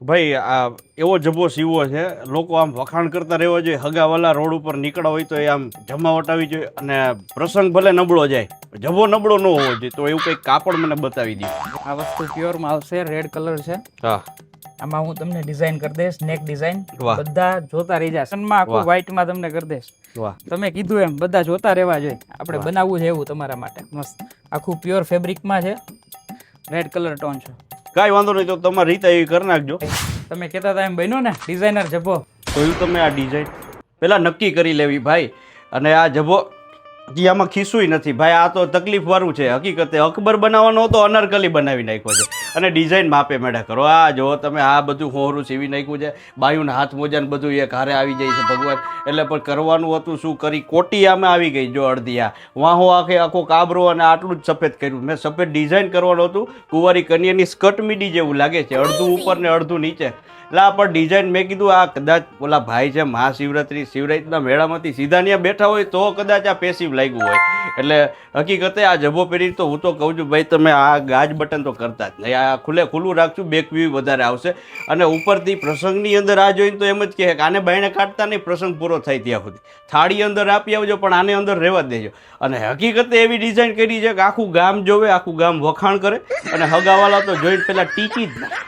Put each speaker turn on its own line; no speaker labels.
ભાઈ આ એવો જબ્બો સીવો છે, લોકો આમ વખાણ કરતા રહેવા જોઈએ. હગાવાલા રોડ ઉપર નીકળ્યા હોય તો એ આમ જમાવટ આવી જોઈએ, અને પ્રસંગ ભલે નબળો જાય, જબ્બો નબળો ન હોવો જોઈએ. તો એવું કંઈક કાપડ મને બતાવી દે.
આ વસ્તુ પ્યોરમાં આવશે, રેડ કલર છે.
હા,
આમાં હું તમને ડિઝાઇન કરી દઈશ, નેક ડિઝાઇન.
વાહ.
બધા જોતા રહી જાય. સનમાં આખું
વાહ.
વ્હાઈટમાં તમને કરી દઈશ.
વાહ.
તમે કીધું એમ બધા જોતા રહેવા જોઈએ. આપણે
વાહ.
બનાવવું છે એવું તમારા માટે મસ્ત. આખું પ્યોર ફેબ્રિકમાં છે, રેડ કલર ટોન છે.
કાંઈ વાંધો નહીં, તો તમારી રીતે એવી કરી નાખજો.
તમે કહેતા હતા એમ બન્યો ને ડિઝાઇનર જબ્બો.
જોયું તમે આ ડિઝાઇન પહેલાં નક્કી કરી લેવી ભાઈ. અને આ જબ્બો જે આમાં ખીસુય નથી ભાઈ, આ તો તકલીફ વાળું છે. હકીકતે અકબર બનાવવાનો હતો, અનારકલી બનાવી નાખ્યો છે. અને ડિઝાઇન માપે મેળા કરો. આ જો તમે આ બધું હોરું સીવી નાખ્યું છે, બાયુના હાથ મોજાને બધું એક હારે આવી જાય છે ભગવાન. એટલે પણ કરવાનું હતું શું કરી, કોટી આમાં આવી ગઈ જો અડધી. આ વાહો આખો કાબરો અને આટલું જ સફેદ કર્યું મેં. સફેદ ડિઝાઇન કરવાનું હતું, કુંવારી કન્યાની સ્કર્ટ મીડી જેવું લાગે છે, અડધું ઉપર ને અડધું નીચે. એટલે આ પણ ડિઝાઇન મેં કીધું આ કદાચ ઓલા ભાઈ છે શિવરાત્રિના મેળામાંથી સીધા ત્યાં બેઠા હોય તો કદાચ આ પેસિવ લાગ્યું હોય. એટલે હકીકતે આ જબ્બો પહેરી તો હું તો કહું છું ભાઈ, તમે આ ગાજ બટન તો કરતા જ નહીં. આ ખુલ્લું રાખશું, બેક વ્યૂ વધારે આવશે. અને ઉપરથી પ્રસંગની અંદર આ જોઈને તો એમ જ કહે કે આને બાયણે કાઢતા નહીં, પ્રસંગ પૂરો થાય ત્યાં સુધી. થાળી અંદર આપી આવજો, પણ આને અંદર રહેવા દેજો. અને હકીકતે એવી ડિઝાઇન કરી છે કે આખું ગામ જોવે, આખું ગામ વખાણ કરે. અને હગાવાલા તો જોઈને પહેલાં ટીકી જ ના.